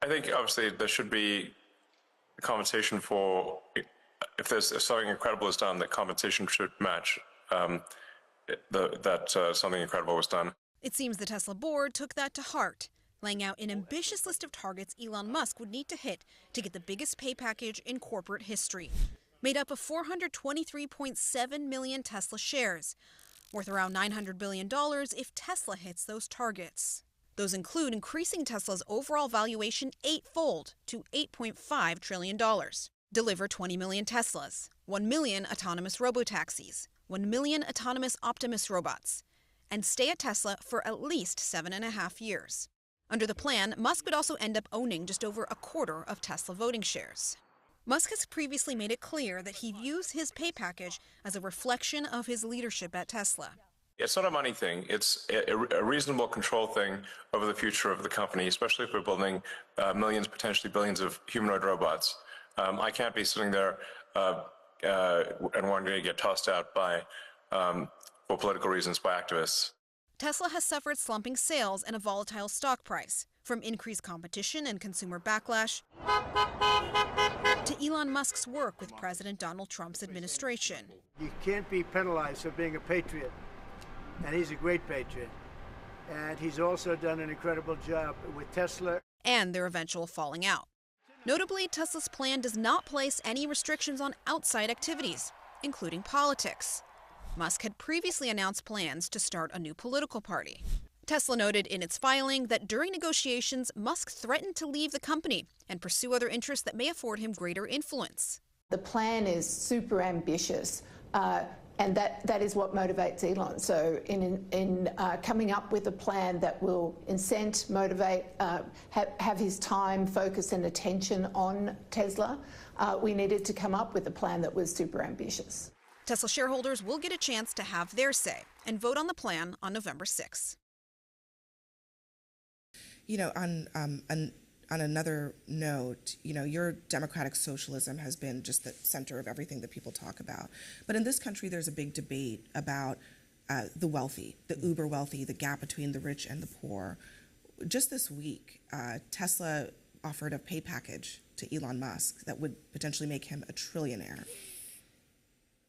I think obviously there should be compensation for, if something incredible is done, that compensation should match that something incredible was done. It seems the Tesla board took that to heart, laying out an ambitious list of targets Elon Musk would need to hit to get the biggest pay package in corporate history, made up of 423.7 million Tesla shares, worth around $900 billion if Tesla hits those targets. Those include increasing Tesla's overall valuation eightfold to $8.5 trillion, deliver 20 million Teslas, 1 million autonomous robotaxis, 1 million autonomous Optimus robots, and stay at Tesla for at least 7.5 years. Under the plan, Musk would also end up owning just over a quarter of Tesla voting shares. Musk has previously made it clear that he views his pay package as a reflection of his leadership at Tesla. It's not a money thing. It's a reasonable control thing over the future of the company, especially if we're building millions, potentially billions of humanoid robots. I can't be sitting there and wanting to get tossed out by, for political reasons, by activists. Tesla has suffered slumping sales and a volatile stock price, from increased competition and consumer backlash to Elon Musk's work with President Donald Trump's administration. You can't be penalized for being a patriot, and he's a great patriot. And he's also done an incredible job with Tesla. And their eventual falling out. Notably, Tesla's plan does not place any restrictions on outside activities, including politics. Musk had previously announced plans to start a new political party. Tesla noted in its filing that during negotiations, Musk threatened to leave the company and pursue other interests that may afford him greater influence. The plan is super ambitious, and that is what motivates Elon. So in coming up with a plan that will incent, motivate, have his time, focus and attention on Tesla, we needed to come up with a plan that was super ambitious. Tesla shareholders will get a chance to have their say and vote on the plan on November 6th. You know, on another note, you know, your democratic socialism has been just the center of everything that people talk about. But in this country, there's a big debate about the wealthy, the uber wealthy, the gap between the rich and the poor. Just this week, Tesla offered a pay package to Elon Musk that would potentially make him a trillionaire.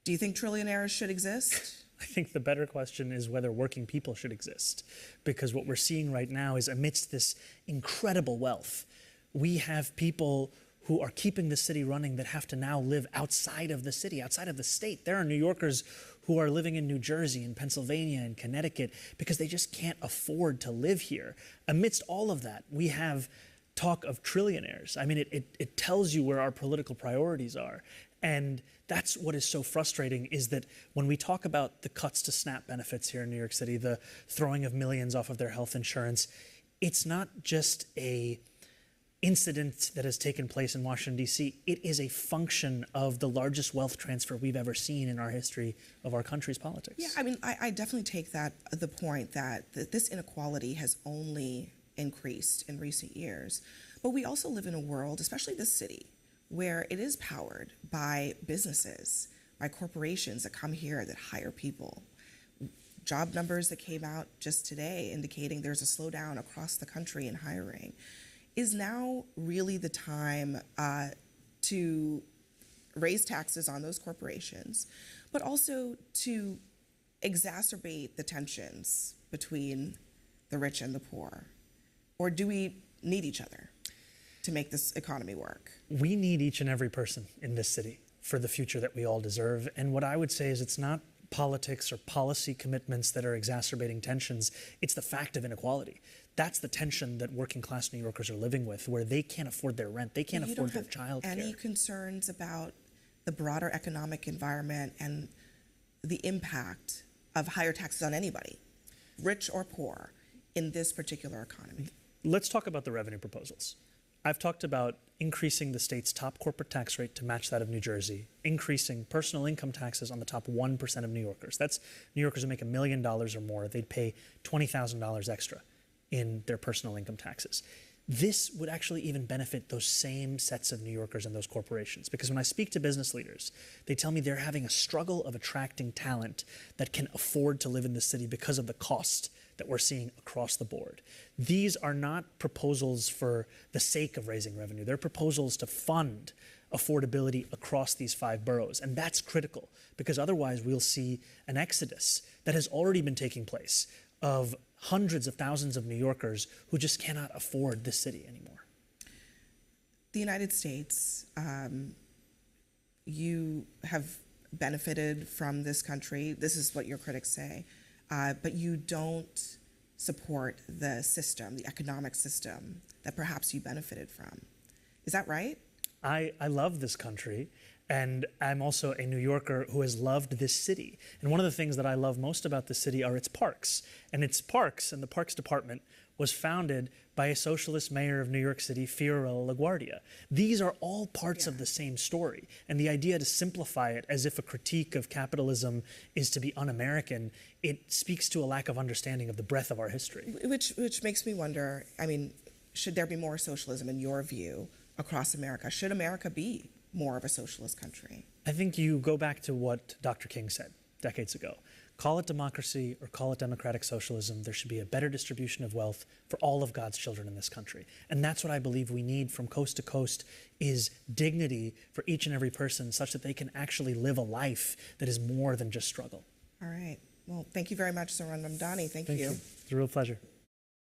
Do you think trillionaires should exist? I think the better question is whether working people should exist, because what we're seeing right now is amidst this incredible wealth, we have people who are keeping the city running that have to now live outside of the city, outside of the state. There are New Yorkers who are living in New Jersey and Pennsylvania and Connecticut because they just can't afford to live here. Amidst all of that, we have talk of trillionaires. I mean, it tells you where our political priorities are. And that's what is so frustrating, is that when we talk about the cuts to SNAP benefits here in New York City, the throwing of millions off of their health insurance, it's not just a incident that has taken place in Washington, D.C. It is a function of the largest wealth transfer we've ever seen in our history of our country's politics. Yeah, I mean, I definitely take the point that this inequality has only increased in recent years. But we also live in a world, especially this city, where it is powered by businesses, by corporations that come here that hire people. Job numbers that came out just today indicating there's a slowdown across the country in hiring. Is now really the time to raise taxes on those corporations, but also to exacerbate the tensions between the rich and the poor? Or do we need each other to make this economy work? We need each and every person in this city for the future that we all deserve. And what I would say is it's not politics or policy commitments that are exacerbating tensions. It's the fact of inequality. That's the tension that working class New Yorkers are living with, where they can't afford their rent, they can't afford their childcare. Any concerns about the broader economic environment and the impact of higher taxes on anybody, rich or poor, in this particular economy? Let's talk about the revenue proposals. I've talked about increasing the state's top corporate tax rate to match that of New Jersey, increasing personal income taxes on the top 1% of New Yorkers. That's New Yorkers who make $1 million or more. They'd pay $20,000 extra in their personal income taxes. This would actually even benefit those same sets of New Yorkers and those corporations, because when I speak to business leaders, they tell me they're having a struggle of attracting talent that can afford to live in the city because of the cost that we're seeing across the board. These are not proposals for the sake of raising revenue. They're proposals to fund affordability across these 5 boroughs. And that's critical, because otherwise we'll see an exodus that has already been taking place of hundreds of thousands of New Yorkers who just cannot afford this city anymore. The United States, you have benefited from this country. This is what your critics say, but you don't support the system, the economic system that perhaps you benefited from. Is that right? I love this country, and I'm also a New Yorker who has loved this city. And one of the things that I love most about the city are its parks. And its parks, and the Parks Department, was founded by a socialist mayor of New York City, Fiorello LaGuardia. These are all parts of the same story. And the idea to simplify it as if a critique of capitalism is to be un-American, it speaks to a lack of understanding of the breadth of our history. Which makes me wonder, I mean, should there be more socialism in your view across America? Should America be more of a socialist country? I think you go back to what Dr. King said decades ago. Call it democracy or call it democratic socialism, there should be a better distribution of wealth for all of God's children in this country. And that's what I believe we need from coast to coast, is dignity for each and every person such that they can actually live a life that is more than just struggle. All right. Well, thank you very much, Sarun Ramdani. Thank you. It's a real pleasure.